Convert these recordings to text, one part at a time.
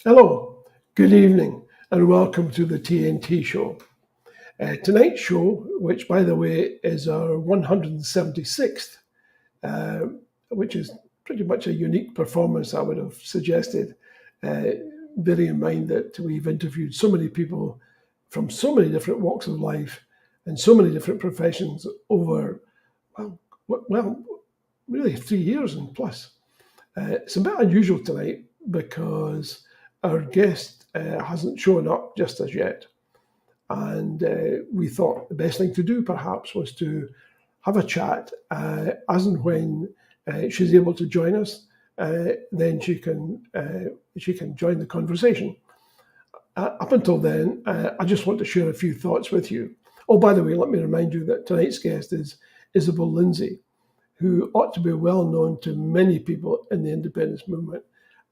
Hello, good evening, and welcome to the TNT Show. Tonight's show, which by the way is our 176th, which is pretty much a unique performance, I would have suggested, bearing in mind that we've interviewed so many people from so many different walks of life and so many different professions over, well, really 3 years and plus. It's a bit unusual tonight because our guest hasn't shown up just as yet. And we thought the best thing to do perhaps was to have a chat as and when she's able to join us, then she can join the conversation. Up until then, I just want to share a few thoughts with you. Oh, by the way, let me remind you that tonight's guest is Isobel Lindsay, who ought to be well known to many people in the independence movement.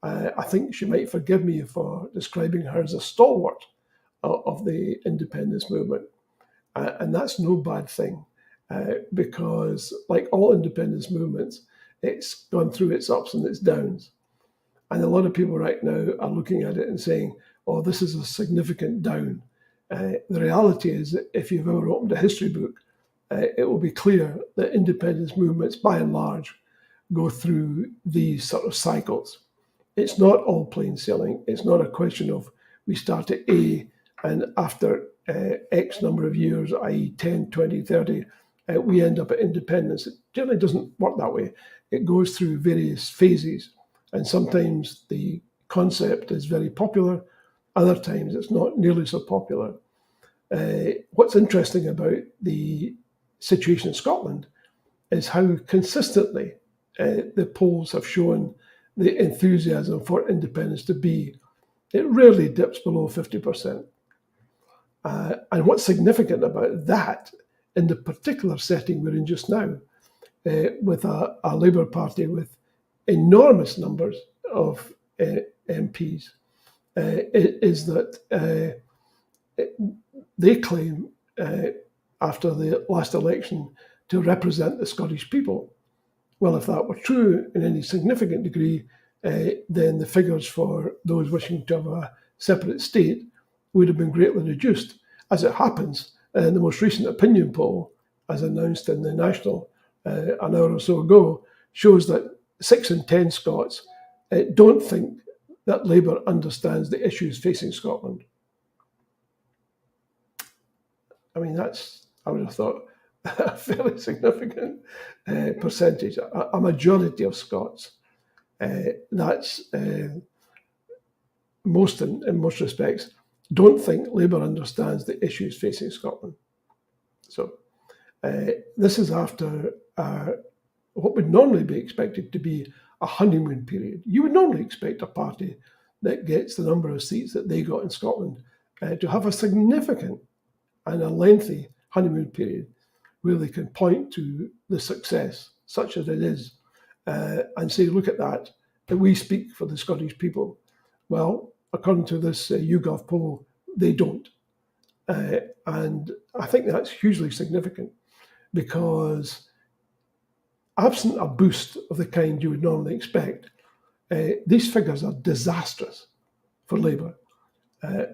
I think she might forgive me for describing her as a stalwart of the independence movement. And that's no bad thing, because like all independence movements, it's gone through its ups and its downs. And a lot of people right now are looking at it and saying, oh, this is a significant down. The reality is that if you've ever opened a history book, it will be clear that independence movements, by and large, go through these sort of cycles. It's not all plain sailing. It's not a question of we start at A and after X number of years, i.e. 10, 20, 30, we end up at independence. It generally doesn't work that way. It goes through various phases. And sometimes the concept is very popular. Other times it's not nearly so popular. What's interesting about the situation in Scotland is how consistently the polls have shown the enthusiasm for independence to be. It rarely dips below 50%. And what's significant about that, in the particular setting we're in just now, with a Labour Party with enormous numbers of MPs, is that they claim, after the last election, to represent the Scottish people. Well, if that were true in any significant degree, then the figures for those wishing to have a separate state would have been greatly reduced. As it happens, the most recent opinion poll, as announced in the National an hour or so ago, shows that 6 in 10 Scots don't think that Labour understands the issues facing Scotland. I mean, that's, I would have thought, a fairly significant percentage, a majority of Scots. That's in most respects, don't think Labour understands the issues facing Scotland. So this is after what would normally be expected to be a honeymoon period. You would normally expect a party that gets the number of seats that they got in Scotland to have a significant and a lengthy honeymoon period where they can point to the success, such as it is, and say, look at that we speak for the Scottish people. Well, according to this YouGov poll, they don't. And I think that's hugely significant because absent a boost of the kind you would normally expect, these figures are disastrous for Labour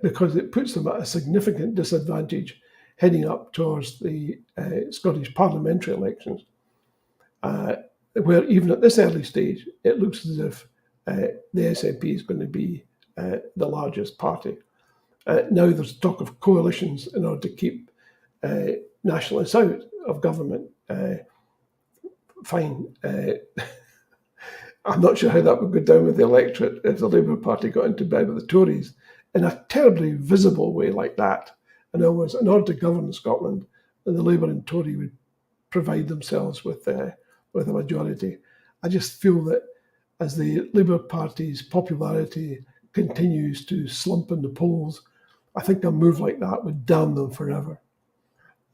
because it puts them at a significant disadvantage heading up towards the Scottish parliamentary elections, where even at this early stage, it looks as if the SNP is going to be the largest party. Now there's talk of coalitions in order to keep nationalists out of government. Fine. I'm not sure how that would go down with the electorate if the Labour Party got into bed with the Tories in a terribly visible way like that. In other words, in order to govern Scotland, the Labour and Tory would provide themselves with a majority. I just feel that as the Labour Party's popularity continues to slump in the polls, I think a move like that would damn them forever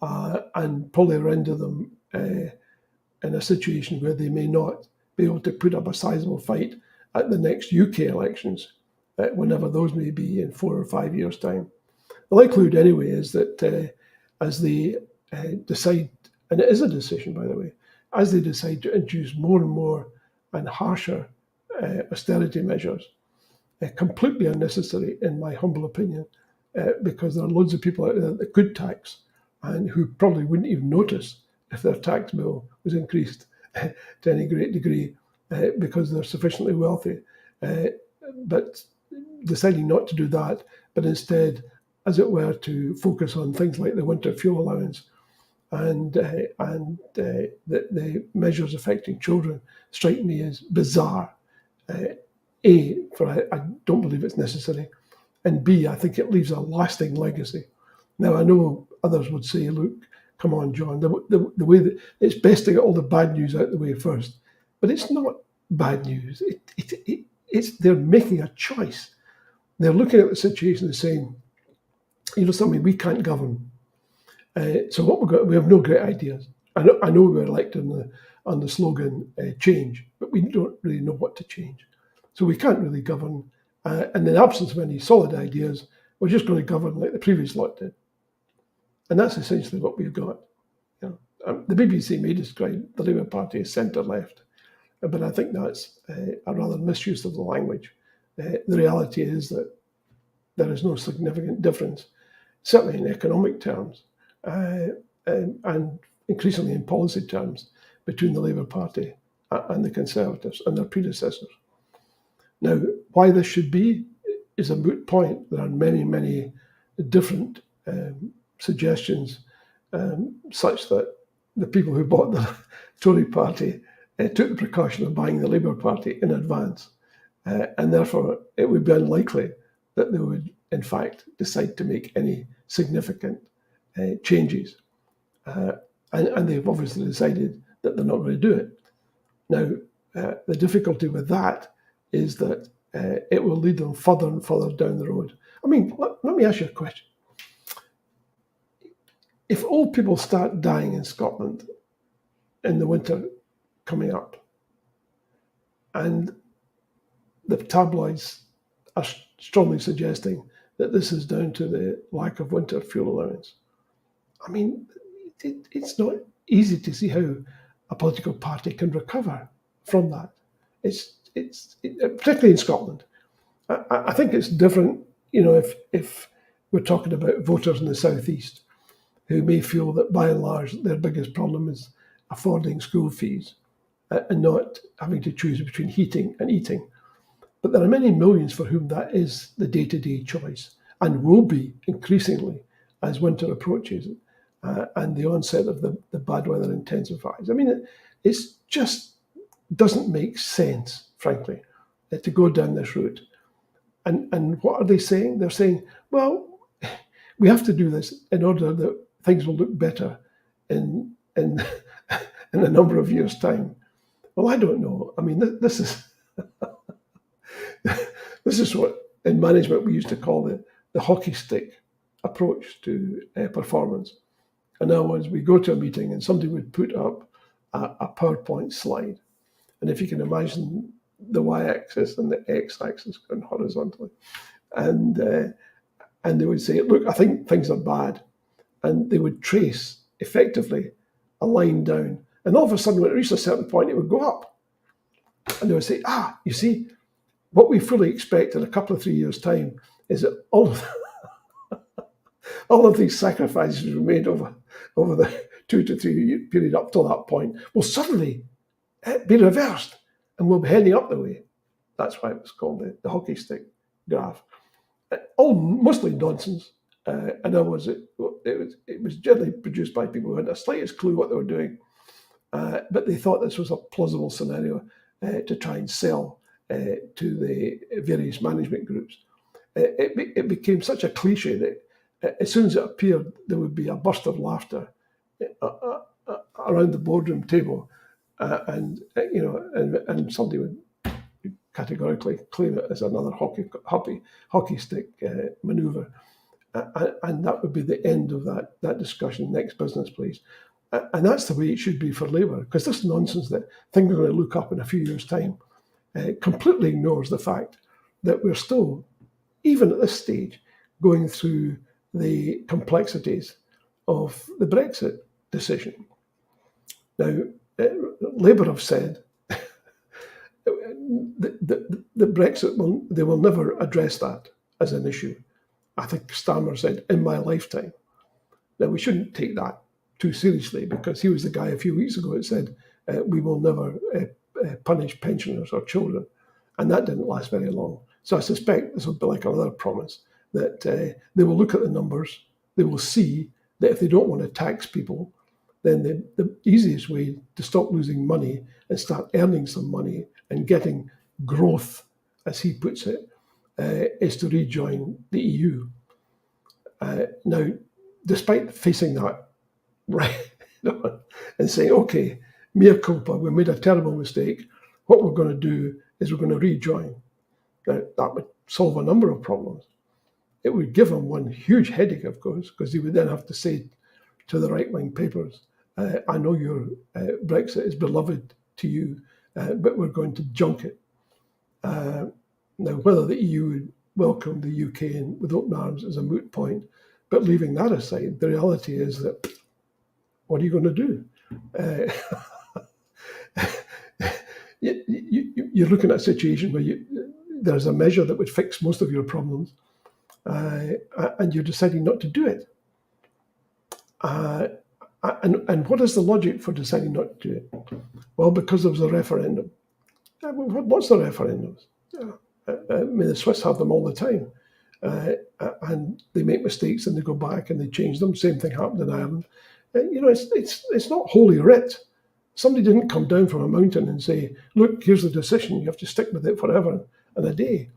and probably render them in a situation where they may not be able to put up a sizable fight at the next UK elections, whenever those may be in 4 or 5 years' time. The likelihood, anyway, is that as they decide, and it is a decision, by the way, as they decide to introduce more and more and harsher austerity measures, completely unnecessary, in my humble opinion, because there are loads of people out there that could tax and who probably wouldn't even notice if their tax bill was increased to any great degree because they're sufficiently wealthy. But deciding not to do that, but instead, as it were, to focus on things like the winter fuel allowance and the measures affecting children, strike me as bizarre. I don't believe it's necessary, and B, I think it leaves a lasting legacy. Now, I know others would say, look, come on, John, the way that it's best to get all the bad news out the way first. But it's not bad news. It's they're making a choice. They're looking at the situation and saying, something we can't govern. So what we have no great ideas. I know we were elected on the slogan change, but we don't really know what to change. So we can't really govern. And in the absence of any solid ideas, we're just going to govern like the previous lot did. And that's essentially what we've got. The BBC may describe the Labour Party as centre-left, but I think that's a rather misuse of the language. The reality is that there is no significant difference, certainly in economic terms, and increasingly in policy terms, between the Labour Party and the Conservatives and their predecessors. Now, why this should be is a moot point. There are many, many different suggestions, such that the people who bought the Tory party took the precaution of buying the Labour Party in advance. And therefore, it would be unlikely that they would, in fact, decide to make any significant changes. And they've obviously decided that they're not going to do it. Now, the difficulty with that is that it will lead them further and further down the road. I mean, let me ask you a question. If old people start dying in Scotland in the winter coming up, and the tabloids are strongly suggesting that this is down to the lack of winter fuel allowance, I mean, it's not easy to see how a political party can recover from that. It's particularly in Scotland. I think it's different, if we're talking about voters in the southeast who may feel that by and large their biggest problem is affording school fees and not having to choose between heating and eating. But there are many millions for whom that is the day-to-day choice and will be increasingly as winter approaches and the onset of the bad weather intensifies. I mean, it's just doesn't make sense, frankly, to go down this route. And what are they saying? They're saying, well, we have to do this in order that things will look better in in a number of years' time. Well, I don't know. I mean, this is this is what in management we used to call the hockey stick approach to performance. In other words, we go to a meeting and somebody would put up a PowerPoint slide. And if you can imagine the y-axis and the x-axis going horizontally, and they would say, look, I think things are bad. And they would trace effectively a line down. And all of a sudden, when it reached a certain point, it would go up. And they would say, you see, what we fully expect in a couple of 3 years' time is that all of these sacrifices we made over the 2 to 3 year period up till that point will suddenly be reversed and we'll be heading up the way. That's why it was called the hockey stick graph. All mostly nonsense. In other words, it was generally produced by people who had the slightest clue what they were doing, but they thought this was a plausible scenario to try and sell to the various management groups. It became such a cliche that as soon as it appeared, there would be a burst of laughter around the boardroom table, and somebody would categorically claim it as another hockey stick maneuver. And that would be the end of that discussion. Next business, please. And that's the way it should be for Labour, because this nonsense that things are going to look up in a few years' time completely ignores the fact that we're still, even at this stage, going through the complexities of the Brexit decision. Now, Labour have said, the Brexit they will never address that as an issue. I think Starmer said in my lifetime. Now we shouldn't take that too seriously because he was the guy a few weeks ago that said we will never punish pensioners or children, and that didn't last very long. So I suspect this will be like another promise that they will look at the numbers, they will see that if they don't want to tax people, then the easiest way to stop losing money and start earning some money and getting growth, as he puts it, is to rejoin the EU. Now, despite facing that, right, and saying, okay, mea culpa, we made a terrible mistake, what we're going to do is we're going to rejoin. Now, that would solve a number of problems. It would give him one huge headache, of course, because he would then have to say to the right-wing papers, I know your Brexit is beloved to you, but we're going to junk it. Now, whether the EU would welcome the UK in with open arms is a moot point, but leaving that aside, the reality is that what are you going to do? You're looking at a situation where there's a measure that would fix most of your problems, and you're deciding not to do it. And what is the logic for deciding not to do it? Well, because there was a referendum. What's the referendums? I mean, the Swiss have them all the time. And they make mistakes and they go back and they change them. Same thing happened in Ireland. It's not holy writ. Somebody didn't come down from a mountain and say, look, here's the decision. You have to stick with it forever and a day.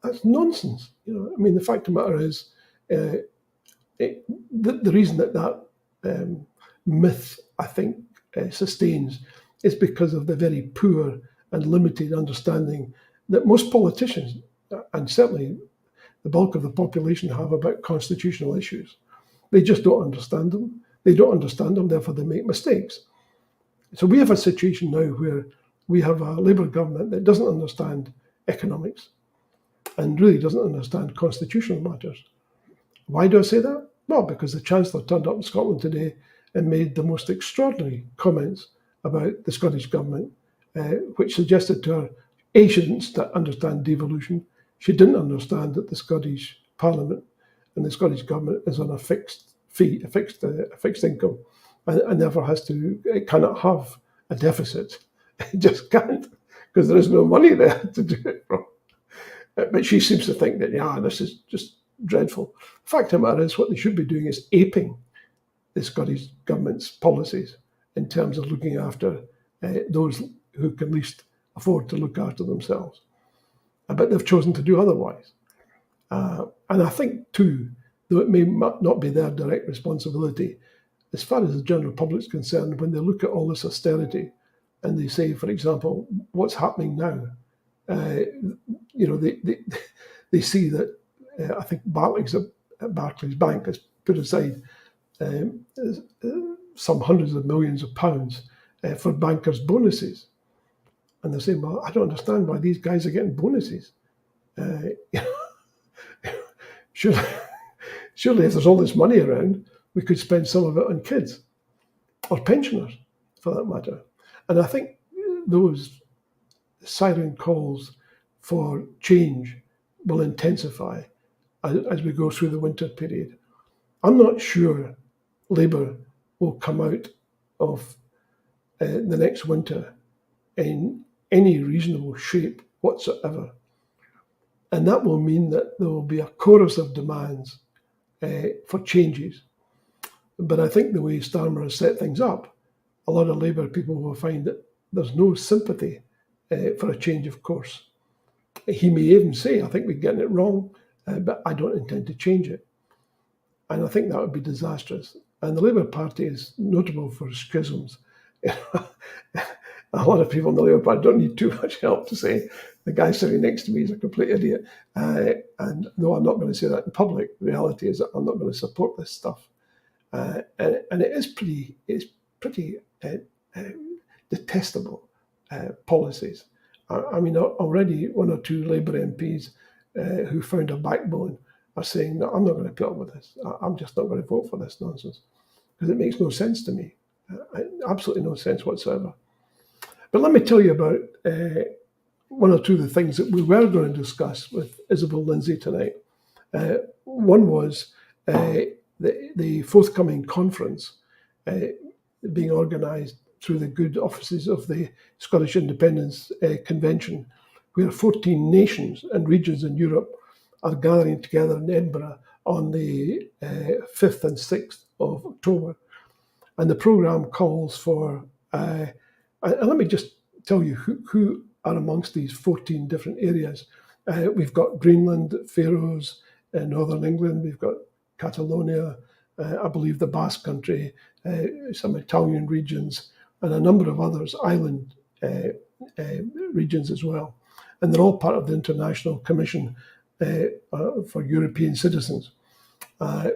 That's nonsense. I mean, the fact of the matter is, the reason that myth, I think, sustains is because of the very poor and limited understanding that most politicians, and certainly the bulk of the population, have about constitutional issues. They just don't understand them. They don't understand them, therefore they make mistakes. So we have a situation now where we have a Labour government that doesn't understand economics and really doesn't understand constitutional matters. Why do I say that? Well, because the Chancellor turned up in Scotland today and made the most extraordinary comments about the Scottish Government, which suggested to her, A, she didn't understand devolution. She didn't understand that the Scottish Parliament and the Scottish Government is on a fixed fee, a fixed income, and therefore it cannot have a deficit. It just can't, because there is no money there to do it from. But she seems to think that, this is just dreadful. The fact of the matter is, what they should be doing is aping the Scottish Government's policies in terms of looking after those who can least afford to look after themselves. But they've chosen to do otherwise. And I think, too, though it may not be their direct responsibility, as far as the general public is concerned, when they look at all this austerity and they say, for example, what's happening now, they see that I think Barclays Bank has put aside some hundreds of millions of pounds for bankers' bonuses. And they're saying, well, I don't understand why these guys are getting bonuses. Surely, if there's all this money around, we could spend some of it on kids or pensioners, for that matter. And I think those siren calls for change will intensify as we go through the winter period. I'm not sure Labour will come out of the next winter in any reasonable shape whatsoever. And that will mean that there will be a chorus of demands for changes. But I think the way Starmer has set things up, a lot of Labour people will find that there's no sympathy for a change of course. He may even say, I think we're getting it wrong, but I don't intend to change it. And I think that would be disastrous. And the Labour Party is notable for schisms. A lot of people in the Labour Party don't need too much help to say the guy sitting next to me is a complete idiot. And though I'm not going to say that in public, the reality is that I'm not going to support this stuff. And it is pretty detestable policies. I mean, already one or two Labour MPs who found a backbone are saying, no, I'm not going to put up with this. I'm just not going to vote for this nonsense because it makes no sense to me. Absolutely no sense whatsoever. But let me tell you about one or two of the things that we were going to discuss with Isobel Lindsay tonight. One was the forthcoming conference being organised through the good offices of the Scottish Independence Convention, where 14 nations and regions in Europe are gathering together in Edinburgh on the 5th and 6th of October. And the programme calls for, and let me just tell you who are amongst these 14 different areas. We've got Greenland, Faroes, Northern England, we've got Catalonia, I believe the Basque Country, some Italian regions, and a number of others, island regions as well. And they're all part of the International Commission for European Citizens,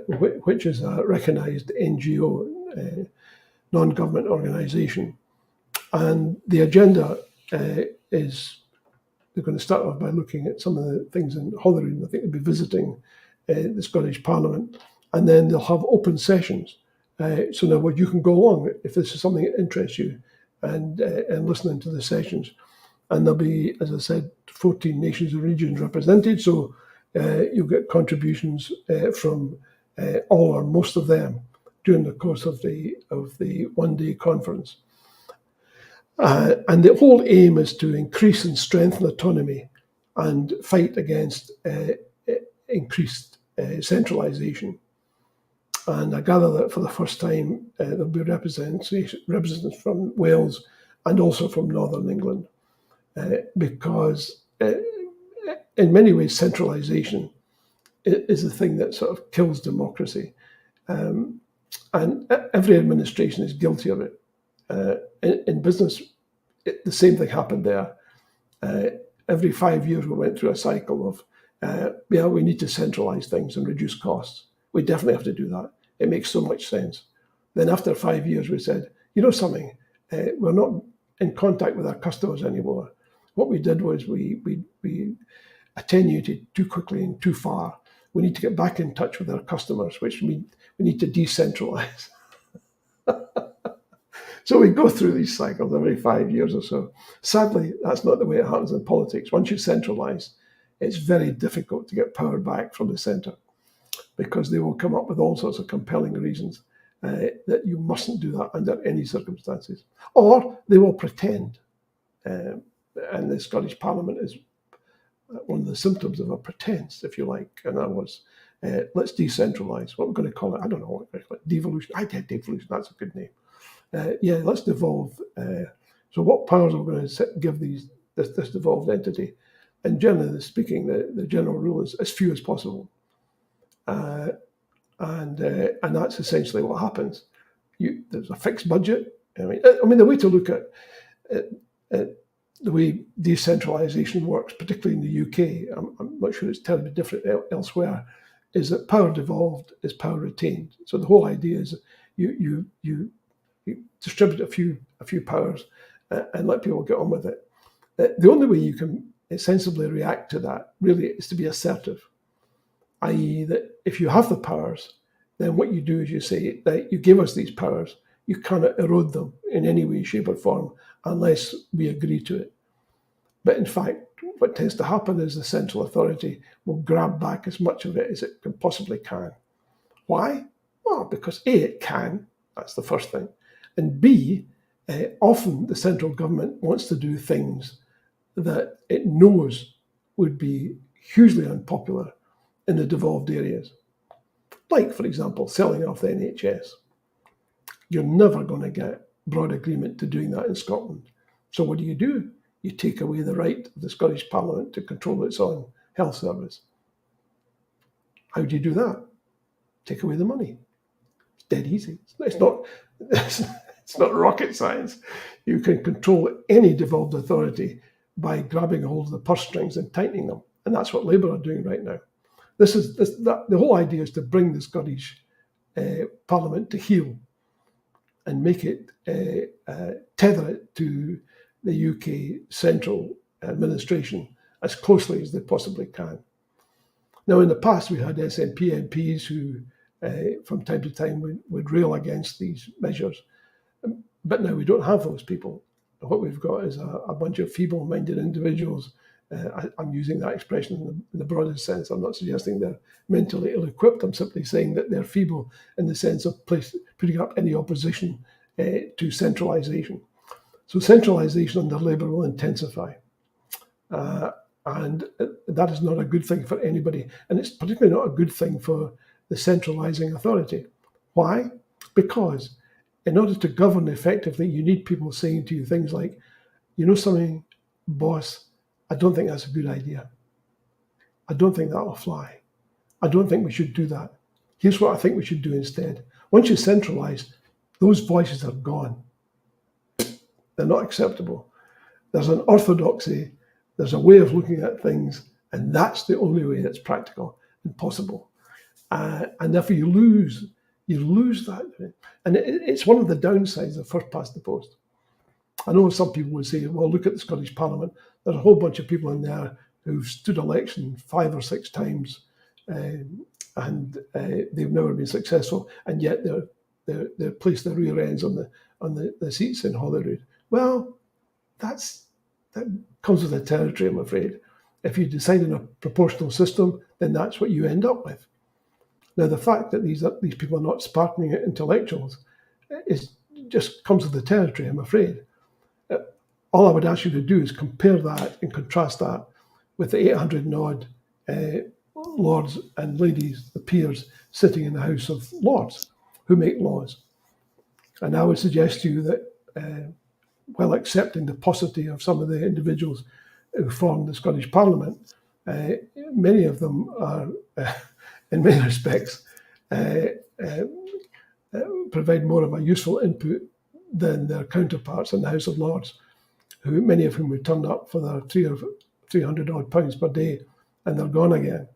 which is a recognised NGO, non-government organisation. And the agenda is, they're going to start off by looking at some of the things in Holyrood. I think they'll be visiting the Scottish Parliament, and then they'll have open sessions. So now you can go along if this is something that interests you and listening to the sessions. And there'll be, as I said, 14 nations and regions represented. So you'll get contributions from all or most of them during the course of the one-day conference. And the whole aim is to increase and strengthen autonomy and fight against increased centralisation. And I gather that for the first time, there'll be representatives from Wales and also from Northern England, because in many ways, centralisation is the thing that sort of kills democracy. And every administration is guilty of it. In business, the same thing happened there. Every 5 years, we went through a cycle of, we need to centralise things and reduce costs. We definitely have to do that. It makes so much sense. Then after 5 years, we said, you know something, we're not in contact with our customers anymore. What we did was we attenuated too quickly and too far. We need to get back in touch with our customers, which means we need to decentralise. So we go through these cycles every 5 years or so. Sadly, that's not the way it happens in politics. Once you centralise, it's very difficult to get power back from the centre, because they will come up with all sorts of compelling reasons that you mustn't do that under any circumstances. Or they will pretend. And the Scottish Parliament is one of the symptoms of a pretense, if you like. And that was, let's decentralise. What we're going to call it, I don't know what we're going to call it, devolution. I did devolution, that's a good name. Let's devolve. So what powers are we going to give this devolved entity? And generally speaking, the general rule is as few as possible. And that's essentially what happens. There's a fixed budget. I mean, the way to look at the way decentralisation works, particularly in the UK, I'm not sure it's terribly different elsewhere, is that power devolved is power retained. So the whole idea is you distribute a few powers and let people get on with it. The only way you can sensibly react to that really is to be assertive, i.e. that if you have the powers, then what you do is you say that you give us these powers, you cannot erode them in any way, shape or form unless we agree to it. But in fact, what tends to happen is the central authority will grab back as much of it as it can possibly can. Why? Well, because A, it can, that's the first thing, and B, often the central government wants to do things that it knows would be hugely unpopular in the devolved areas. Like, for example, selling off the NHS. You're never going to get broad agreement to doing that in Scotland. So what do? You take away the right of the Scottish Parliament to control its own health service. How do you do that? Take away the money. It's dead easy. It's not rocket science. You can control any devolved authority by grabbing a hold of the purse strings and tightening them. And that's what Labour are doing right now. The whole idea is to bring the Scottish Parliament to heel and make it tether it to the UK central administration as closely as they possibly can. Now, in the past, we had SNP MPs who, from time to time, would rail against these measures. But now we don't have those people. what we've got is a bunch of feeble-minded individuals. I'm using that expression in the broadest sense. I'm not suggesting they're mentally ill-equipped. I'm simply saying that they're feeble in the sense of putting up any opposition to centralization. So centralization under Labour will intensify. And that is not a good thing for anybody. And it's particularly not a good thing for the centralizing authority. Why? Because in order to govern effectively, you need people saying to you things like, you know something, boss, I don't think that's a good idea. I don't think that'll fly. I don't think we should do that. Here's what I think we should do instead. Once you centralize, those voices are gone. They're not acceptable. There's an orthodoxy, there's a way of looking at things, and that's the only way that's practical and possible. And therefore you lose that. And it's one of the downsides of first past the post. I know some people would say, well, look at the Scottish Parliament. There's a whole bunch of people in there who've stood election 5 or 6 times, and they've never been successful, and yet they're placed their rear ends on the seats in Holyrood. Well, that comes with the territory, I'm afraid. If you decide on a proportional system, then that's what you end up with. Now, the fact that these people are not sparkling intellectuals just comes with the territory, I'm afraid. All I would ask you to do is compare that and contrast that with the 800 and odd lords and ladies, the peers, sitting in the House of Lords who make laws. And I would suggest to you that while accepting the paucity of some of the individuals who form the Scottish Parliament, many of them are, in many respects, provide more of a useful input than their counterparts in the House of Lords, many of whom would turn up for their 300 odd pounds per day, and they're gone again.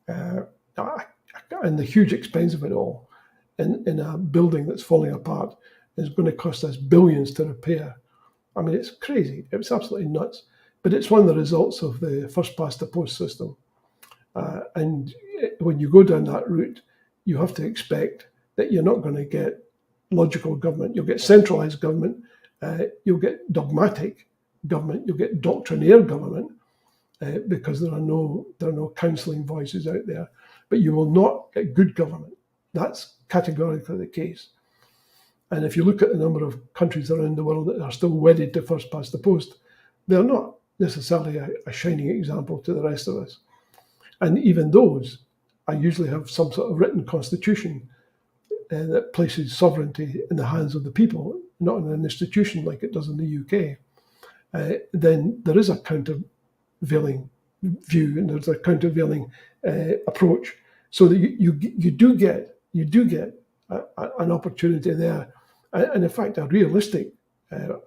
And the huge expense of it all in a building that's falling apart is going to cost us billions to repair. I mean, it's crazy. It's absolutely nuts. But it's one of the results of the first past the post system. And when you go down that route, you have to expect that you're not going to get logical government. You'll get centralized government. You'll get dogmatic government. You'll get doctrinaire government because there are no counselling voices out there. But you will not get good government. That's categorically the case. And if you look at the number of countries around the world that are still wedded to first past the post, they're not necessarily a shining example to the rest of us. And even those, I usually have some sort of written constitution that places sovereignty in the hands of the people, not in an institution like it does in the UK. Then there is a countervailing view and there's a countervailing approach, so that you do get an opportunity there, and in fact a realistic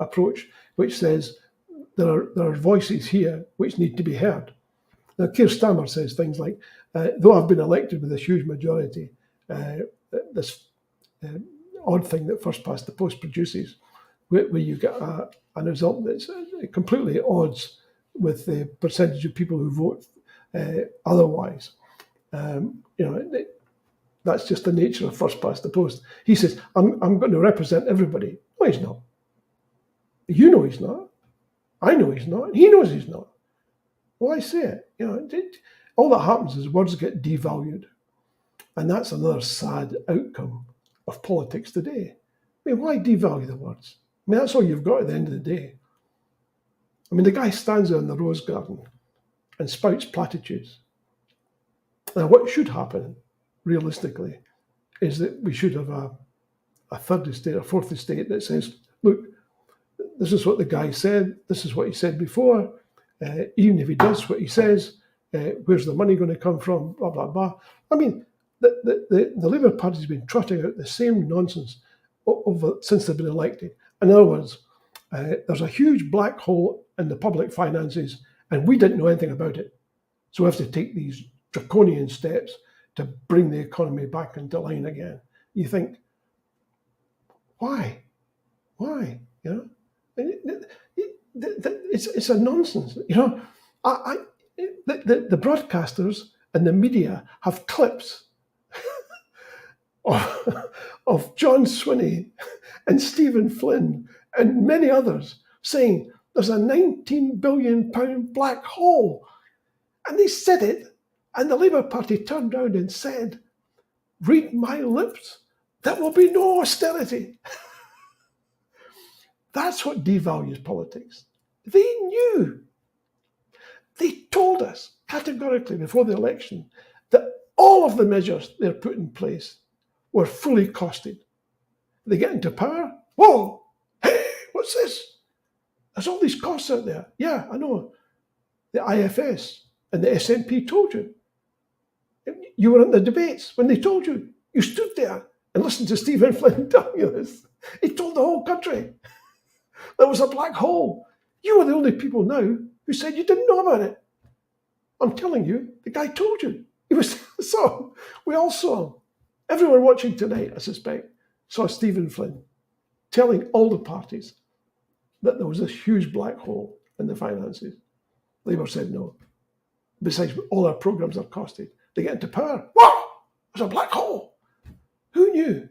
approach which says there are voices here which need to be heard. Now, Keir Starmer says things like, though I've been elected with this huge majority, this odd thing that first past the post produces, where you get a result that's completely at odds with the percentage of people who vote otherwise. That's just the nature of first past the post. He says, I'm going to represent everybody. No, he's not. You know he's not. I know he's not. He knows he's not. Well, I say it. All that happens is words get devalued. And that's another sad outcome of politics today. I mean, why devalue the words? I mean, that's all you've got at the end of the day. I mean, the guy stands there in the rose garden and spouts platitudes. Now, what should happen, realistically, is that we should have a third estate, a fourth estate that says, look, this is what the guy said, this is what he said before, even if he does what he says, where's the money going to come from, blah, blah, blah. I mean, the Labour Party's been trotting out the same nonsense since they've been elected. In other words, there's a huge black hole in the public finances, and we didn't know anything about it. So we have to take these draconian steps to bring the economy back into line again. You think, why? It's a nonsense. The broadcasters and the media have clips of John Swinney and Stephen Flynn and many others saying there's a £19 billion black hole. And they said it, and the Labour Party turned around and said, read my lips, there will be no austerity. That's what devalues politics. They knew. They told us categorically before the election that all of the measures they're put in place were fully costed. They get into power, whoa, hey, what's this? There's all these costs out there. Yeah, I know. The IFS and the SNP told you. You were in the debates when they told you. You stood there and listened to Stephen Flynn tell you this. He told the whole country there was a black hole. You were the only people now who said you didn't know about it. I'm telling you, the guy told you. He was so we all saw. Everyone watching tonight, I suspect, saw Stephen Flynn telling all the parties that there was this huge black hole in the finances. Labour said no. Besides, all our programmes are costed. They get into power. What? There's a black hole. Who knew?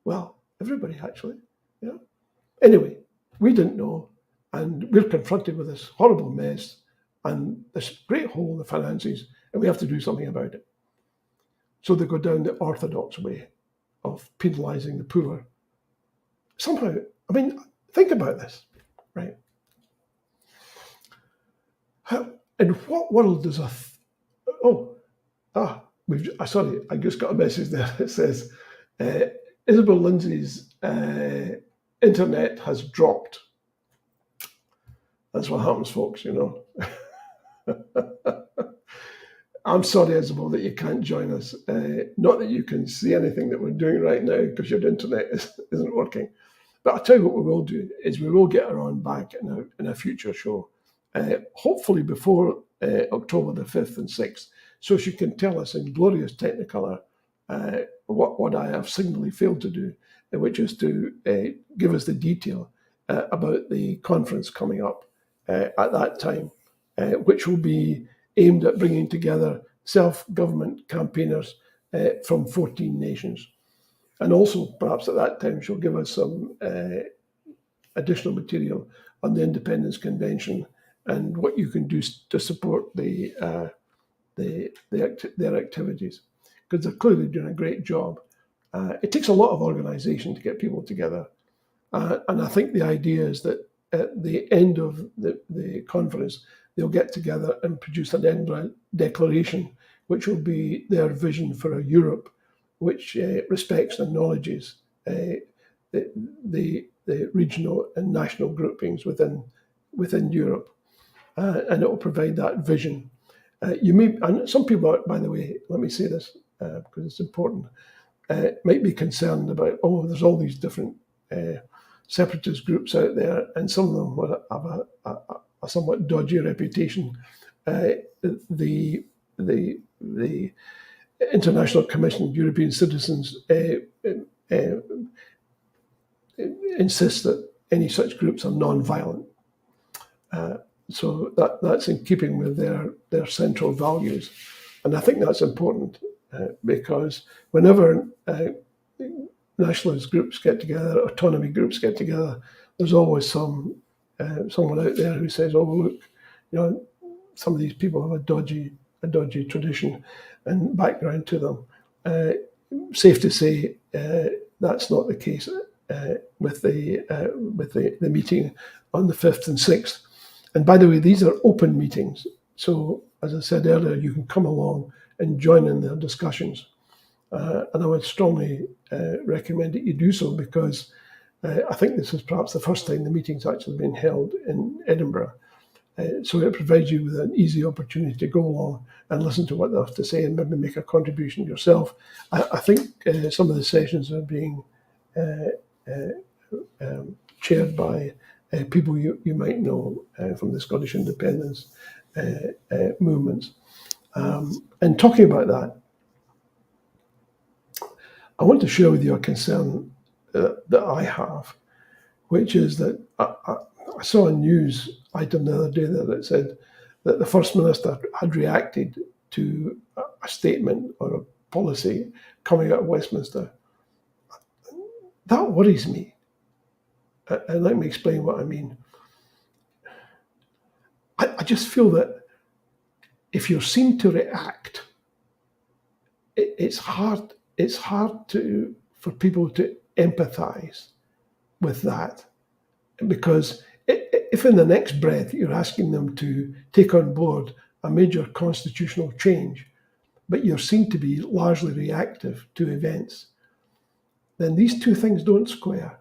Well, everybody actually. Yeah. Anyway, we didn't know, and we're confronted with this horrible mess and this great hole in the finances, and we have to do something about it. So they go down the orthodox way of penalising the poor. Somehow, I mean, think about this, right? In what world does sorry, I just got a message there. It says, Isobel Lindsay's internet has dropped. That's what happens, folks, you know. I'm sorry, Isobel, that you can't join us. Not that you can see anything that we're doing right now because your internet isn't working. But I'll tell you what we will do is we will get her on back in a future show, hopefully before October the 5th and 6th, so she can tell us in glorious technicolor what I have signally failed to do, which is to give us the detail about the conference coming up at that time, which will be aimed at bringing together self-government campaigners from 14 nations. And also, perhaps at that time, she'll give us some additional material on the Independence Convention and what you can do to support their activities, because they're clearly doing a great job. It takes a lot of organisation to get people together, and I think the idea is that at the end of the conference, they'll get together and produce an end declaration, which will be their vision for a Europe which respects and acknowledges the regional and national groupings within Europe, and it will provide that vision. And some people, by the way, let me say this because it's important, might be concerned about, there's all these different separatist groups out there, and some of them have a somewhat dodgy reputation. The International Commission of European Citizens insists that any such groups are non-violent. So that's in keeping with their central values. And I think that's important because whenever nationalist groups get together, autonomy groups get together, there's always someone out there who says, look, some of these people have a dodgy tradition and background to them. Safe to say that's not the case with the meeting on the 5th and 6th. And by the way, these are open meetings. So as I said earlier, you can come along and join in their discussions. And I would strongly recommend that you do so, because I think this is perhaps the first time the meeting's actually been held in Edinburgh. So it provides you with an easy opportunity to go along and listen to what they have to say and maybe make a contribution yourself. I think some of the sessions are being chaired by people you might know from the Scottish independence movements. And talking about that, I want to share with you a concern that I have, which is that I saw a news item the other day that said that the First Minister had reacted to a statement or a policy coming out of Westminster. That worries me. And let me explain what I mean. I just feel that if you're seen to react, it's hard for people to empathize with that, because if in the next breath you're asking them to take on board a major constitutional change, but you're seen to be largely reactive to events, then these two things don't square.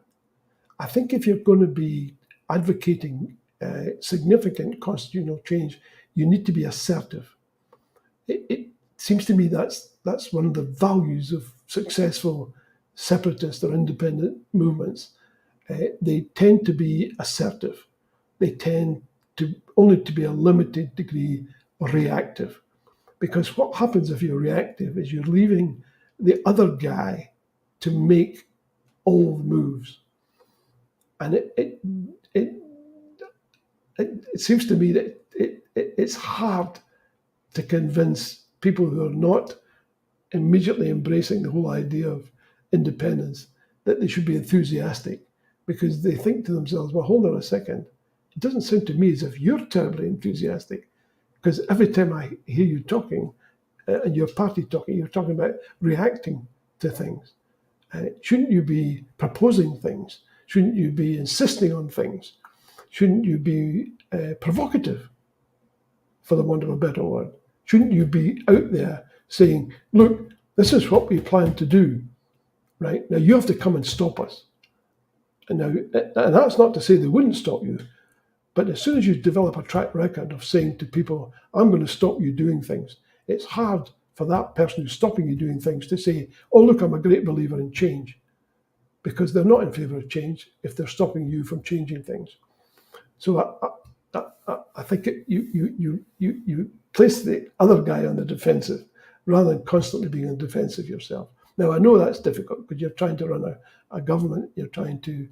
I think if you're going to be advocating significant constitutional change, you need to be assertive. It seems to me that's one of the values of successful separatist or independent movements. They tend to be assertive. They tend to only to be a limited degree reactive. Because what happens if you're reactive is you're leaving the other guy to make all the moves. And it seems to me that it's hard to convince people who are not immediately embracing the whole idea of independence that they should be enthusiastic, because they think to themselves, well, hold on a second. It doesn't sound to me as if you're terribly enthusiastic, because every time I hear you talking and your party talking, you're talking about reacting to things. Shouldn't you be proposing things? Shouldn't you be insisting on things? Shouldn't you be provocative, for the want of a better word? Shouldn't you be out there saying, look, this is what we plan to do, right? Now you have to come and stop us. And that's not to say they wouldn't stop you, but as soon as you develop a track record of saying to people, I'm going to stop you doing things, it's hard for that person who's stopping you doing things to say, oh, look, I'm a great believer in change, because they're not in favor of change if they're stopping you from changing things. So I think you place the other guy on the defensive rather than constantly being on the defensive yourself. Now, I know that's difficult because you're trying to run a government, you're trying to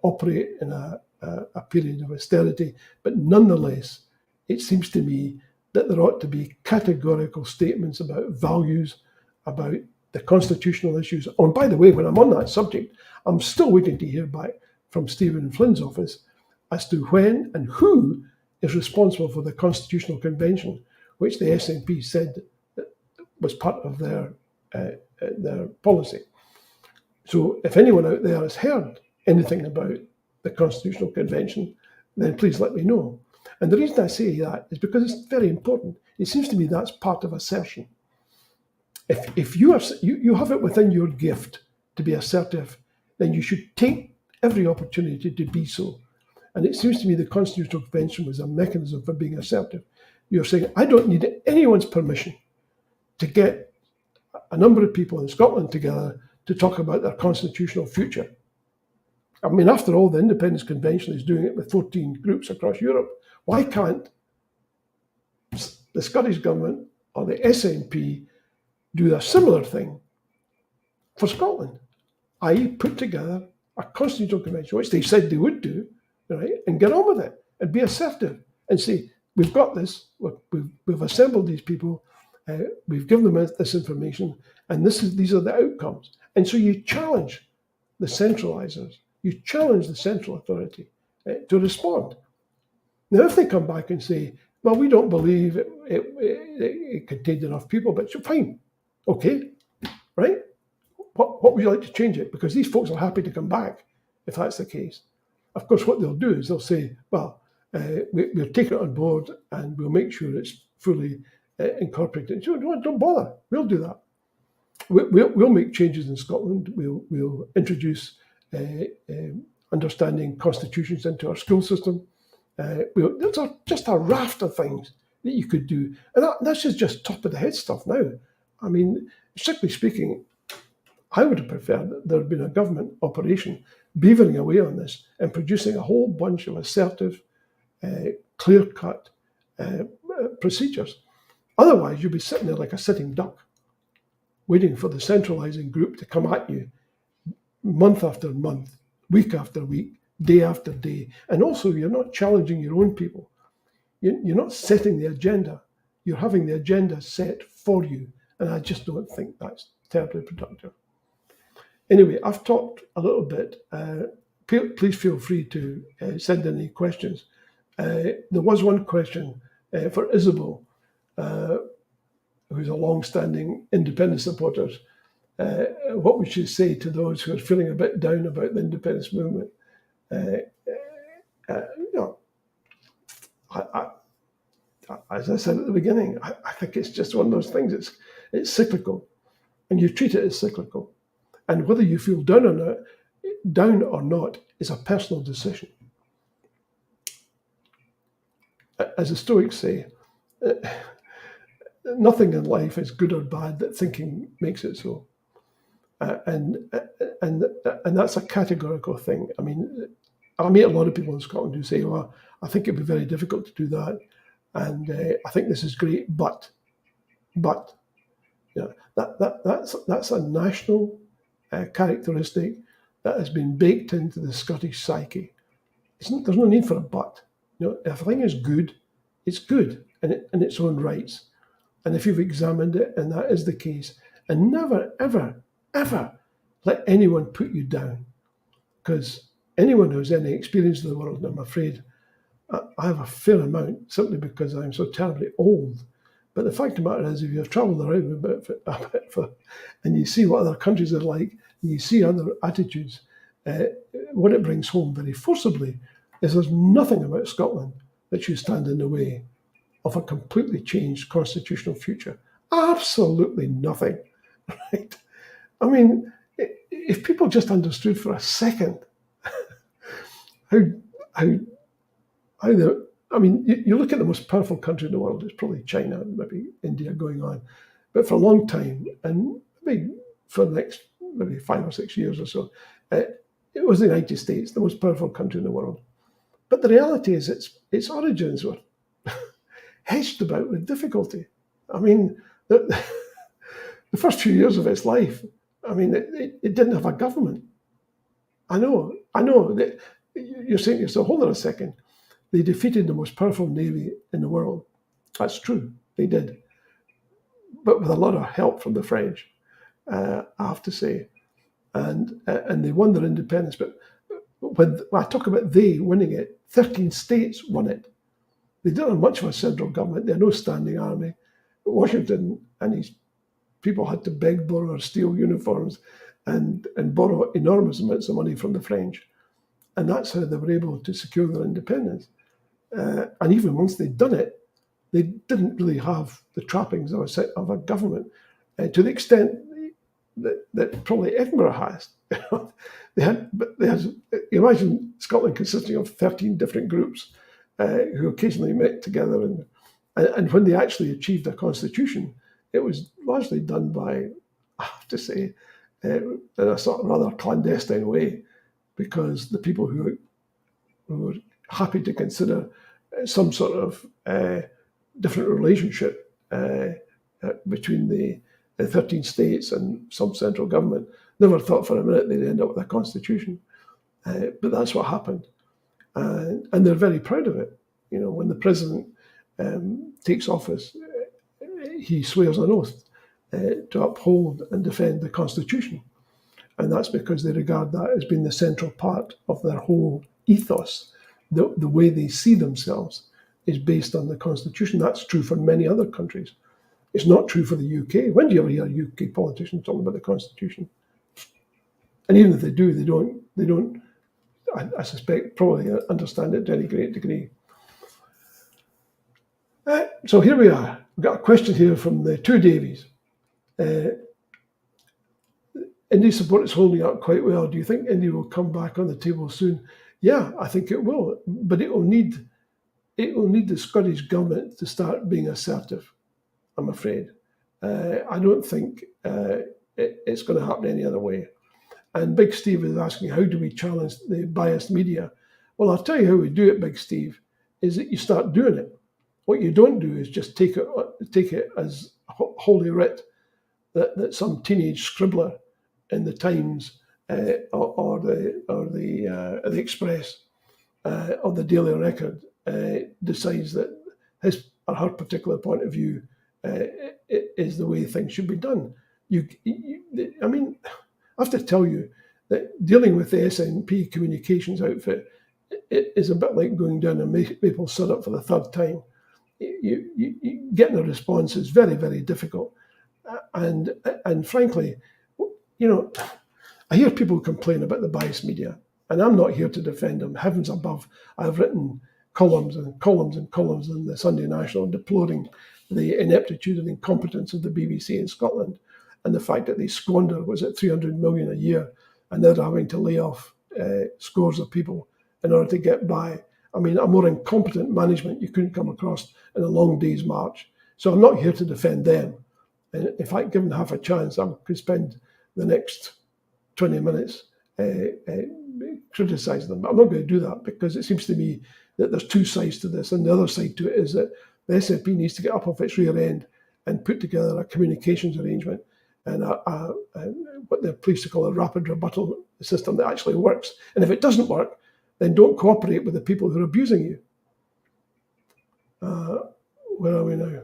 operate in a period of austerity, but nonetheless, it seems to me that there ought to be categorical statements about values, about the constitutional issues. Oh, and by the way, when I'm on that subject, I'm still waiting to hear back from Stephen Flynn's office as to when and who is responsible for the Constitutional Convention, which the SNP said was part of their policy. So if anyone out there has heard anything about the Constitutional Convention, then please let me know. And the reason I say that is because it's very important. It seems to me that's part of assertion. If you have it within your gift to be assertive, then you should take every opportunity to be so. And it seems to me the Constitutional Convention was a mechanism for being assertive. You're saying, I don't need anyone's permission to get a number of people in Scotland together to talk about their constitutional future. I mean, after all, the Independence Convention is doing it with 14 groups across Europe. Why can't the Scottish Government or the SNP do a similar thing for Scotland, i.e. put together a constitutional convention, which they said they would do, right, and get on with it and be assertive and say, we've got this, we've assembled these people, we've given them this information, and these are the outcomes. And so you challenge the centralisers, you challenge the central authority to respond. Now, if they come back and say, well, we don't believe it contained enough people, but so fine, okay, right? What would you like to change it? Because these folks are happy to come back if that's the case. Of course, what they'll do is they'll say, well, we'll take it on board and we'll make sure it's fully incorporated. So don't bother, we'll do that. We'll make changes in Scotland. We'll introduce understanding constitutions into our school system. There's just a raft of things that you could do. And that's just top of the head stuff now. I mean, strictly speaking, I would have preferred that there had been a government operation beavering away on this and producing a whole bunch of assertive, clear-cut procedures. Otherwise, you'll be sitting there like a sitting duck, waiting for the centralising group to come at you month after month, week after week, day after day. And also, you're not challenging your own people. You're not setting the agenda. You're having the agenda set for you. And I just don't think that's terribly productive. Anyway, I've talked a little bit. Please feel free to send in any questions. There was one question for Isobel, who's a long-standing independence supporter. What would you say to those who are feeling a bit down about the independence movement? You know, as I said at the beginning, I think it's just one of those things. It's cyclical, and you treat it as cyclical. And whether you feel down or not is a personal decision. As the Stoics say, nothing in life is good or bad that thinking makes it so. And that's a categorical thing. I mean, I meet a lot of people in Scotland who say, "Well, I think it'd be very difficult to do that, and I think this is great, but you know, that's a national characteristic that has been baked into the Scottish psyche. There's no need for a but. You know, if a thing is good, it's good in its own rights. And if you've examined it and that is the case, and never, ever, ever let anyone put you down, because anyone who's any experience of the world, and I'm afraid I have a fair amount, simply because I'm so terribly old. But the fact of the matter is, if you've travelled around a bit and you see what other countries are like, and you see other attitudes, what it brings home very forcibly is there's nothing about Scotland that should stand in the way of a completely changed constitutional future. Absolutely nothing, right? I mean, if people just understood for a second how I mean, you look at the most powerful country in the world, it's probably China, maybe India going on, but for a long time, and maybe for the next maybe 5 or 6 years or so, it was the United States, the most powerful country in the world. But the reality is its origins were hedged about with difficulty. I mean, the first few years of its life, I mean, it didn't have a government. I know. That you're saying to yourself, hold on a second. They defeated the most powerful navy in the world. That's true. They did. But with a lot of help from the French, I have to say. And they won their independence. But when I talk about they winning it, 13 states won it. They didn't have much of a central government. They had no standing army. Washington and his people had to beg, borrow, or steal uniforms and borrow enormous amounts of money from the French. And that's how they were able to secure their independence. And even once they'd done it, they didn't really have the trappings of a government to the extent that probably Edinburgh has. They had, imagine Scotland consisting of 13 different groups who occasionally met together. And when they actually achieved a constitution, it was largely done by, I have to say, in a sort of rather clandestine way, because the people who were happy to consider some sort of different relationship between the 13 states and some central government never thought for a minute they'd end up with a constitution. But that's what happened. And they're very proud of it. You know, when the president takes office, he swears an oath to uphold and defend the Constitution. And that's because they regard that as being the central part of their whole ethos. The way they see themselves is based on the Constitution. That's true for many other countries. It's not true for the UK. When do you ever hear a UK politician talking about the Constitution? And even if they do, they don't, I suspect, probably understand it to any great degree. So here we are. We've got a question here from the two Davies. India support is holding up quite well. Do you think India will come back on the table soon? Yeah, I think it will, but it will need the Scottish government to start being assertive, I'm afraid. I don't think it's going to happen any other way. And Big Steve is asking, how do we challenge the biased media? Well, I'll tell you how we do it, Big Steve, is that you start doing it. What you don't do is just take it as holy writ that some teenage scribbler in the Times or the Express or the Daily Record decides that his or her particular point of view is the way things should be done. I mean, I have to tell you that dealing with the SNP communications outfit it is a bit like going down a maple syrup for the third time. Getting a response is very, very difficult. And frankly, I hear people complain about the biased media, and I'm not here to defend them. Heavens above, I've written columns and columns and columns in the Sunday National deploring the ineptitude and incompetence of the BBC in Scotland, and the fact that they squander, was it 300 million a year, and they're having to lay off scores of people in order to get by. I mean, a more incompetent management you couldn't come across in a long day's march. So I'm not here to defend them. And in fact, given half a chance, I could spend the next 20 minutes criticising them. But I'm not going to do that, because it seems to me that there's two sides to this. And the other side to it is that the SNP needs to get up off its rear end and put together a communications arrangement and what the police call a rapid rebuttal system that actually works. And if it doesn't work, then don't cooperate with the people who are abusing you. Where are we now?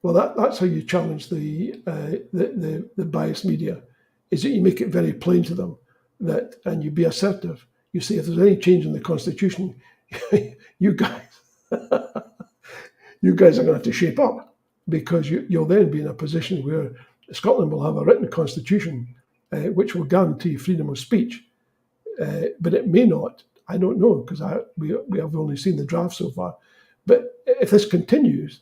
Well, that's how you challenge the biased media, is that you make it very plain to them that, and you be assertive. You say, if there's any change in the Constitution, you guys are going to have to shape up, because you'll then be in a position where Scotland will have a written constitution which will guarantee freedom of speech, but it may not. I don't know, because we have only seen the draft so far. But if this continues,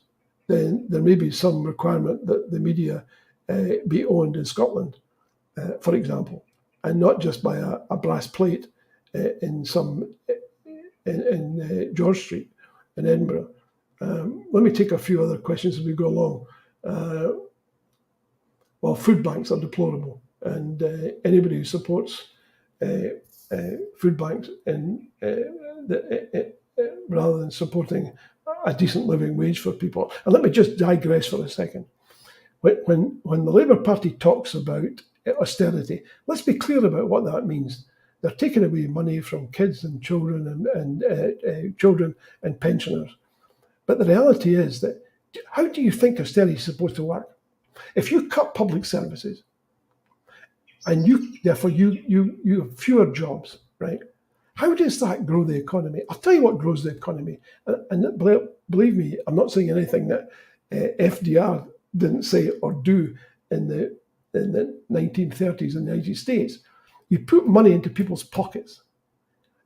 then there may be some requirement that the media be owned in Scotland, for example, and not just by a brass plate in George Street in Edinburgh. Let me take a few other questions as we go along. Well, food banks are deplorable, and anybody who supports food banks rather than supporting a decent living wage for people. And let me just digress for a second. When the Labour Party talks about austerity, let's be clear about what that means. They're taking away money from kids and children and children and pensioners. But the reality is that, how do you think austerity is supposed to work? If you cut public services and therefore you have fewer jobs, right? How does that grow the economy? I'll tell you what grows the economy. And believe me, I'm not saying anything that FDR didn't say or do in the 1930s in the United States. You put money into people's pockets.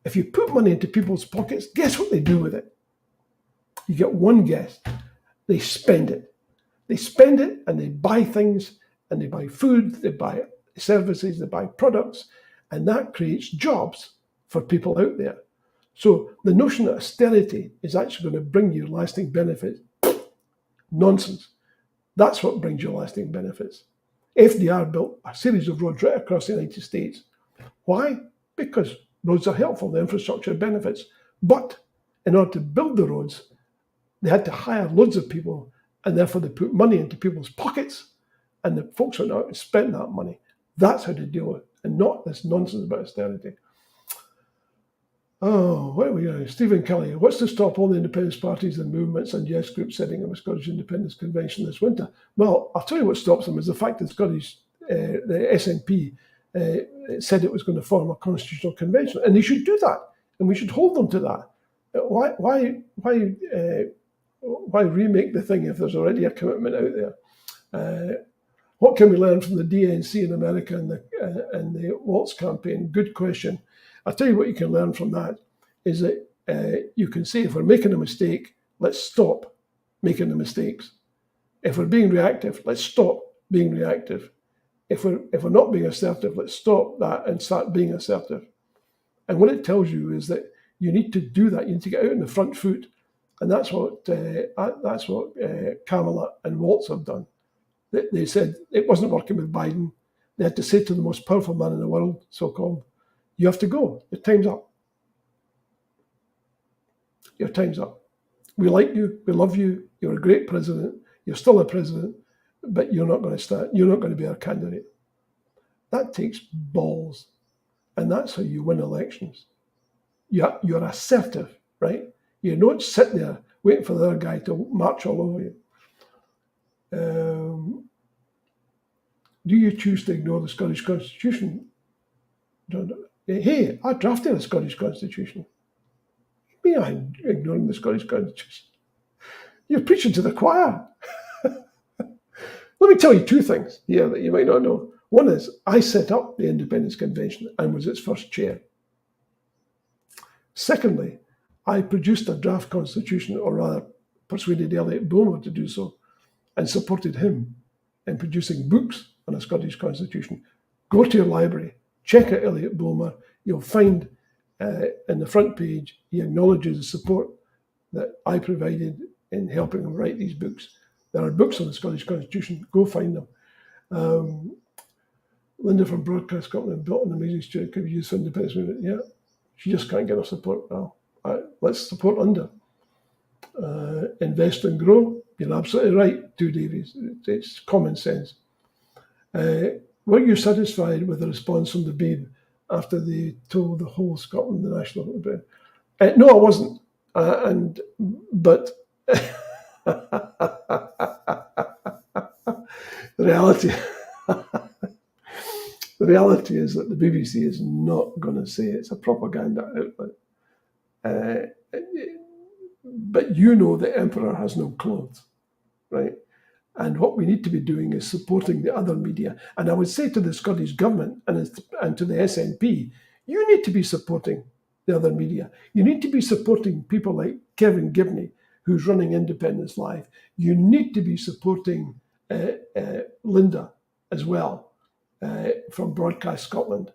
If you put money into people's pockets, guess what they do with it? You get one guess. They spend it. They spend it and they buy things, and they buy food, they buy services, they buy products, and that creates jobs for people out there. So the notion that austerity is actually going to bring you lasting benefits, nonsense. That's what brings you lasting benefits. FDR built a series of roads right across the United States. Why? Because roads are helpful, the infrastructure benefits. But in order to build the roads, they had to hire loads of people, and therefore they put money into people's pockets, and the folks went out and spent that money. That's how to deal with it, and not this nonsense about austerity. Oh, where are we going? Stephen Kelly, what's to stop all the independence parties and movements and yes groups setting up a Scottish Independence Convention this winter? Well, I'll tell you what stops them is the fact that the SNP said it was going to form a constitutional convention, and they should do that, and we should hold them to that. Why remake the thing if there's already a commitment out there? What can we learn from the DNC in America and the Waltz campaign? Good question. I'll tell you what you can learn from that is that you can say, if we're making a mistake, let's stop making the mistakes. If we're being reactive, let's stop being reactive. If we're not being assertive, let's stop that and start being assertive. And what it tells you is that you need to do that. You need to get out on the front foot, and that's what Kamala and Waltz have done. They said it wasn't working with Biden. They had to say to the most powerful man in the world, so-called, you have to go. Your time's up. Your time's up. We like you. We love you. You're a great president. You're still a president, but you're not going to stand. You're not going to be our candidate. That takes balls, and that's how you win elections. You're assertive, right? You don't sit there waiting for the other guy to march all over you. Do you choose to ignore the Scottish Constitution? Hey, I drafted a Scottish Constitution. Me, I'm ignoring the Scottish Constitution. You're preaching to the choir. Let me tell you two things here that you might not know. One is I set up the Independence Convention and was its first chair. Secondly, I produced a draft constitution, or rather persuaded Elliot Bulmer to do so, and supported him in producing books on a Scottish constitution. Go to your library, check out Elliot Bulmer. You'll find in the front page, he acknowledges the support that I provided in helping him write these books. There are books on the Scottish Constitution. Go find them. Linda from Broadcast Scotland built an amazing studio could be used for independence movement. Yeah, she just can't get enough support. Well, let's support Linda. Invest and grow. You're absolutely right, too, Davies. It's common sense. Were you satisfied with the response from the Beeb after they told the whole Scotland the national? No, I wasn't. But the reality is that the BBC is not going to say it's a propaganda outlet. But you know the emperor has no clothes, right? And what we need to be doing is supporting the other media. And I would say to the Scottish government and to the SNP, you need to be supporting the other media. You need to be supporting people like Kevin Gibney, who's running Independence Live. You need to be supporting Linda as well from Broadcast Scotland.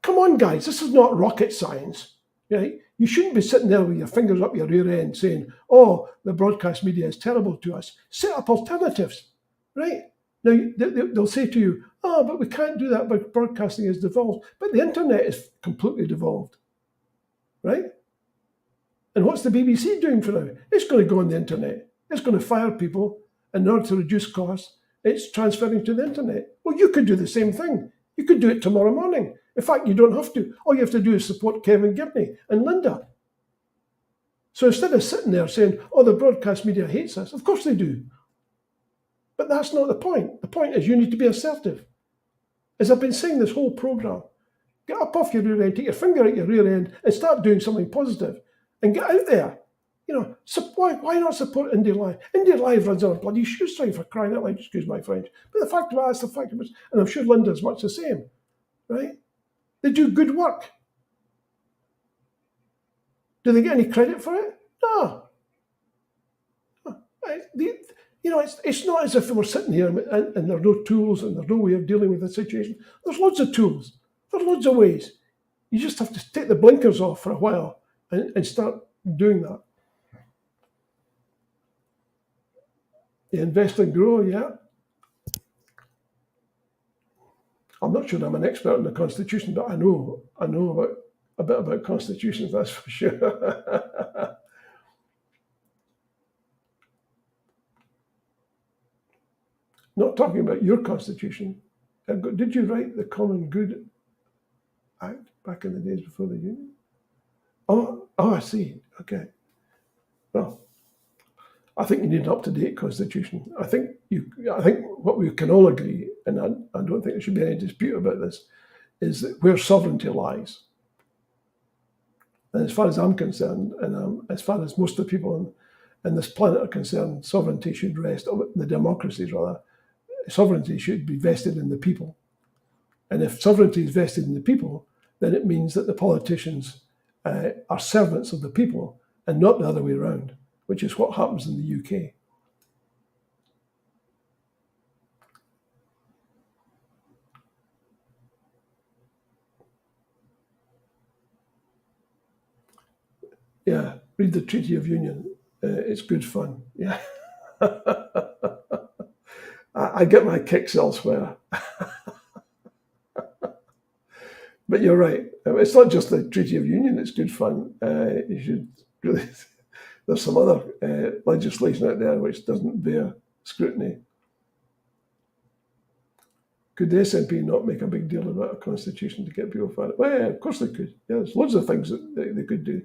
Come on, guys, this is not rocket science, right? You shouldn't be sitting there with your fingers up your rear end saying, oh, the broadcast media is terrible to us. Set up alternatives, right? Now, they'll say to you, oh, but we can't do that because broadcasting is devolved. But the internet is completely devolved, right? And what's the BBC doing for now? It's going to go on the internet. It's going to fire people in order to reduce costs. It's transferring to the internet. Well, you could do the same thing. You could do it tomorrow morning. In fact, you don't have to. All you have to do is support Kevin Gibney and Linda. So instead of sitting there saying, oh, the broadcast media hates us, of course they do. But that's not the point. The point is you need to be assertive. As I've been saying this whole programme, get up off your rear end, take your finger at your rear end and start doing something positive and get out there. Why not support Indie Live? Indie Live runs on a bloody shoestring for crying out loud, excuse my French. But the fact of it is, the fact of it is, and I'm sure Linda's much the same, right? They do good work. Do they get any credit for it? No. It's not as if we're sitting here and there are no tools and there's no way of dealing with the situation. There's loads of tools. There's loads of ways. You just have to take the blinkers off for a while and start doing that. You invest and grow, yeah. I'm not sure I'm an expert in the Constitution, but I know about a bit about constitutions, that's for sure. Not talking about your constitution. Did you write the Common Good Act back in the days before the Union? Oh, I see. Okay. Well, I think you need an up-to-date constitution. I think what we can all agree, and I don't think there should be any dispute about this, is that where sovereignty lies. And as far as I'm concerned, and as far as most of the people on this planet are concerned, sovereignty should rest, the democracies rather, sovereignty should be vested in the people. And if sovereignty is vested in the people, then it means that the politicians are servants of the people and not the other way around, which is what happens in the UK. Yeah, read the Treaty of Union. It's good fun. Yeah. I get my kicks elsewhere. But you're right. It's not just the Treaty of Union, it's good fun. You should really, there's some other legislation out there which doesn't bear scrutiny. Could the SNP not make a big deal about a constitution to get people fired? Well, yeah, of course they could. Yeah, there's loads of things that they could do.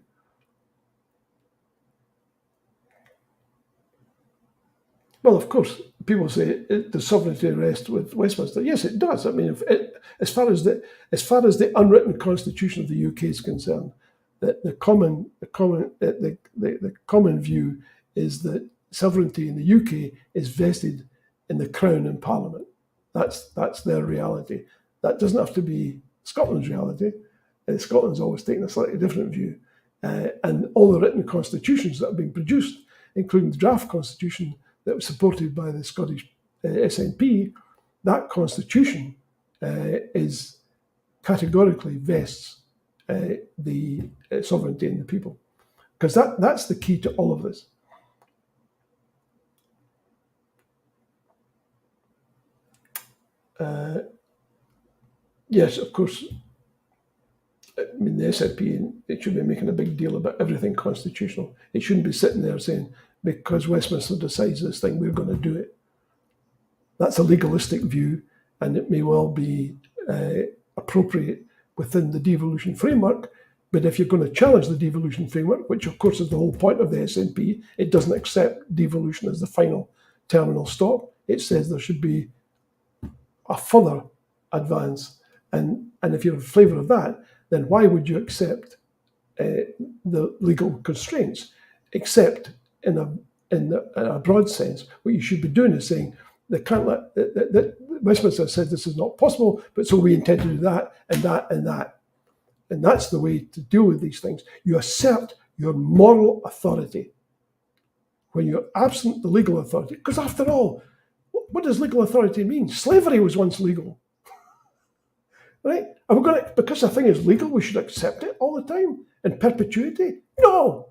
Well, of course, people say, the sovereignty rests with Westminster. Yes, it does. I mean, as far as the unwritten constitution of the UK is concerned, the common view is that sovereignty in the UK is vested in the Crown and Parliament. That's their reality. That doesn't have to be Scotland's reality. Scotland's always taken a slightly different view. And all the written constitutions that have been produced, including the draft constitution that was supported by the Scottish SNP, that constitution is categorically vests the sovereignty in the people. Because that's the key to all of this. Yes, of course. I mean, the SNP, it should be making a big deal about everything constitutional. It shouldn't be sitting there saying, because Westminster decides this thing, we're going to do it. That's a legalistic view, and it may well be appropriate within the devolution framework. But if you're going to challenge the devolution framework, which of course is the whole point of the SNP, it doesn't accept devolution as the final terminal stop. It says there should be a further advance. And if you're in favour of that, then why would you accept the legal constraints? Except in a broad sense, what you should be doing is saying they can't let that Westminster said this is not possible, but so we intend to do that and that and that. And that's the way to deal with these things. You assert your moral authority when you're absent the legal authority. Because after all, what does legal authority mean? Slavery was once legal. Right? Are we going to, because a thing is legal, we should accept it all the time in perpetuity? No,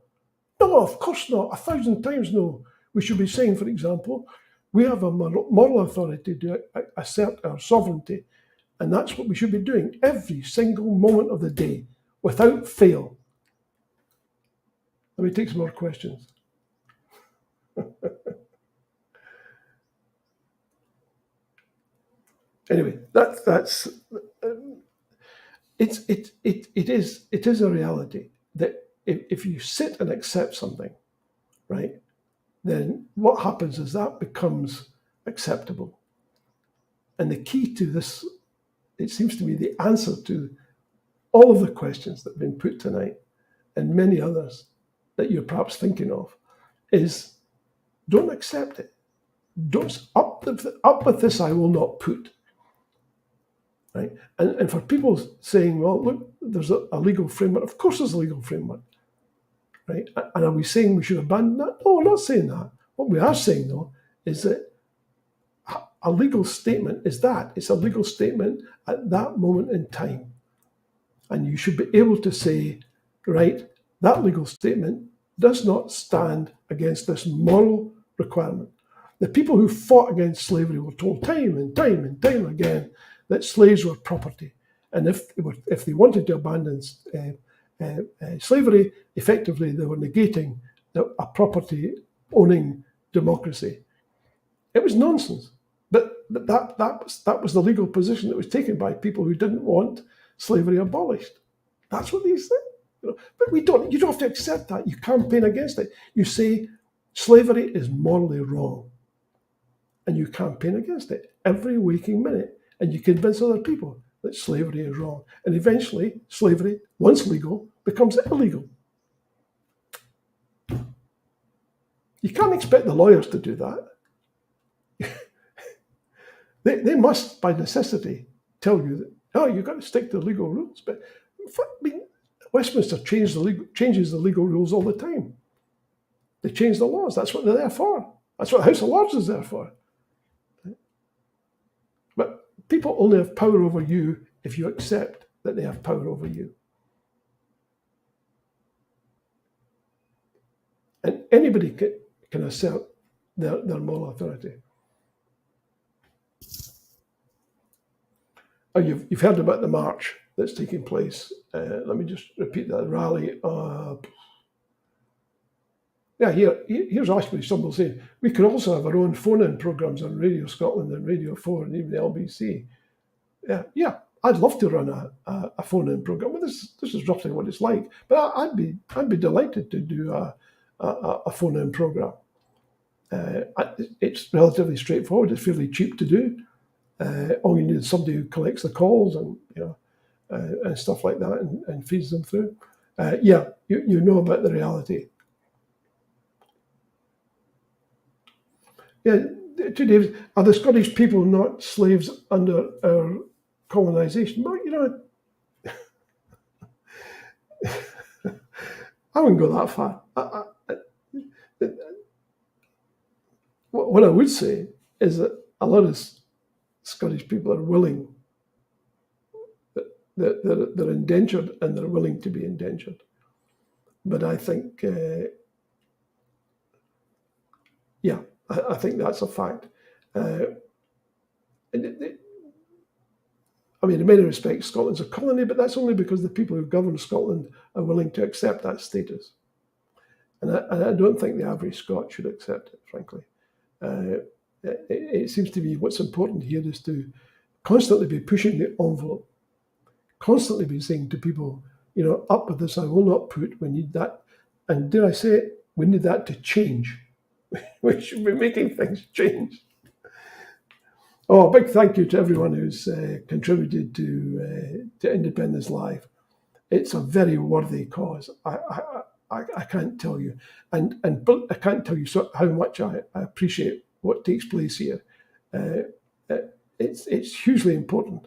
of course not. 1,000 times no. We should be saying, for example, we have a moral authority to assert our sovereignty, and that's what we should be doing every single moment of the day, without fail. Let me take some more questions. Anyway, it is a reality that if you sit and accept something, right, then what happens is that becomes acceptable. And the key to this, it seems to me, the answer to all of the questions that have been put tonight, and many others that you're perhaps thinking of, is don't accept it. Don't up with this I will not put. Right? And for people saying, well, look, there's a legal framework. Of course there's a legal framework. Right? And are we saying we should abandon that? No, we're not saying that. What we are saying, though, is that a legal statement is that. It's a legal statement at that moment in time. And you should be able to say, right, that legal statement does not stand against this moral requirement. The people who fought against slavery were told time and time and time again that slaves were property. And if they wanted to abandon slavery, effectively they were negating a property-owning democracy. It was nonsense. But that was the legal position that was taken by people who didn't want slavery abolished. That's what they said. But you don't have to accept that. You campaign against it. You say slavery is morally wrong. And you campaign against it every waking minute. And you convince other people that slavery is wrong. And eventually, slavery, once legal, becomes illegal. You can't expect the lawyers to do that. They must, by necessity, tell you that, oh, you've got to stick to the legal rules. But Westminster changes the legal rules all the time. They change the laws. That's what they're there for. That's what the House of Lords is there for. But people only have power over you if you accept that they have power over you. And anybody can assert their moral authority. Oh, you've heard about the march that's taking place. Let me just repeat that rally. Here's actually somebody saying we could also have our own phone-in programs on Radio Scotland and Radio 4 and even the LBC. Yeah, I'd love to run a phone-in program. Well, this is roughly what it's like. But I'd be delighted to do a phone-in program. It's relatively straightforward. It's fairly cheap to do. All you need is somebody who collects the calls and and stuff like that and feeds them through. You know about the reality. Yeah, to David, are the Scottish people not slaves under our colonisation? Well, I wouldn't go that far. What I would say is that a lot of Scottish people are willing, they're indentured and they're willing to be indentured. But I think, I think that's a fact. In many respects, Scotland's a colony, but that's only because the people who govern Scotland are willing to accept that status. And I don't think the average Scot should accept it, frankly. It seems to me what's important here is to constantly be pushing the envelope, constantly be saying to people, up with this, I will not put, we need that. And dare I say it, we need that to change. We should be making things change. Oh, a big thank you to everyone who's contributed to Independence Live. It's a very worthy cause. I can't tell you, and I can't tell you how much I appreciate what takes place here. It's hugely important,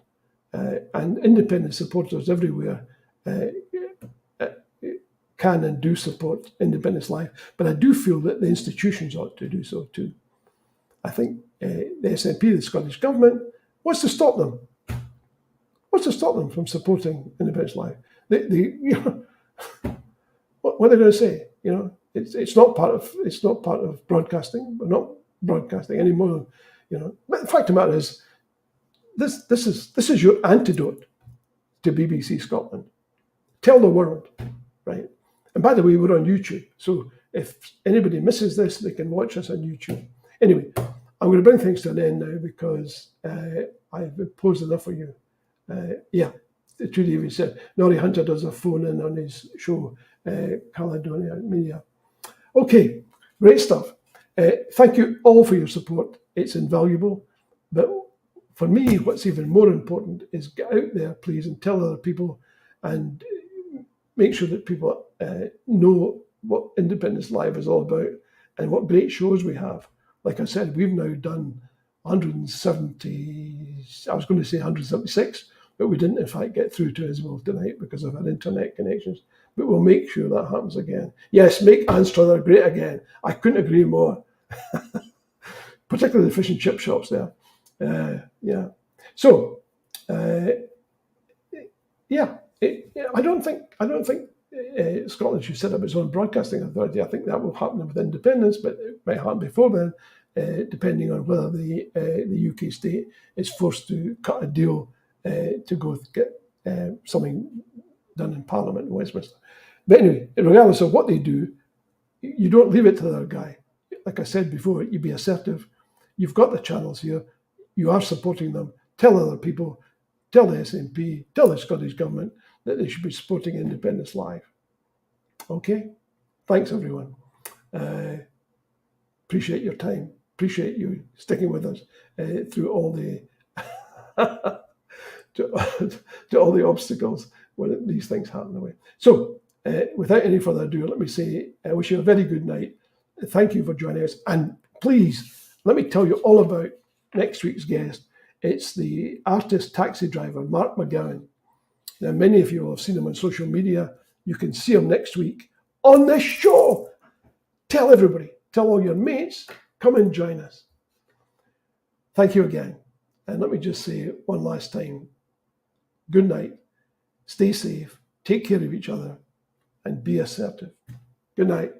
and independent supporters everywhere can and do support Independence Live. But I do feel that the institutions ought to do so too. I think the SNP, the Scottish Government, wants to stop them. Wants to stop them from supporting Independence Live. What are they going to say? It's not part of broadcasting. We're not broadcasting anymore. But the fact of the matter is, this is your antidote to BBC Scotland. Tell the world, right? And by the way, we're on YouTube, so if anybody misses this, they can watch us on YouTube. Anyway, I'm going to bring things to an end now because I've imposed enough for you. Trudy said, Norrie Hunter does a phone in on his show, Caledonia Media. Okay, great stuff. Thank you all for your support. It's invaluable. But for me, what's even more important is get out there, please, and tell other people and make sure that people know what Independence Live is all about and what great shows we have. Like I said, we've now done 170, I was going to say 176, but we didn't in fact get through to Isobel tonight because of our internet connections. But we'll make sure that happens again. Yes, make Anstruther great again. I couldn't agree more. Particularly the fish and chip shops there. So, I don't think Scotland should set up its own broadcasting authority. I think that will happen with independence, but it might happen before then, depending on whether the UK state is forced to cut a deal to go get something done in Parliament in Westminster. But anyway, regardless of what they do, you don't leave it to the other guy. Like I said before, you be assertive. You've got the channels here. You are supporting them. Tell other people, tell the SNP, tell the Scottish Government that they should be supporting Independence Live. Okay? Thanks, everyone. Appreciate your time. Appreciate you sticking with us through all the to all the obstacles when these things happen away. So, without any further ado, let me say I wish you a very good night. Thank you for joining us. And please, let me tell you all about next week's guest. It's the artist taxi driver, Mark McGowan. Now, many of you will have seen him on social media. You can see him next week on this show. Tell everybody, tell all your mates, come and join us. Thank you again. And let me just say one last time, good night, stay safe, take care of each other, and be assertive. Good night.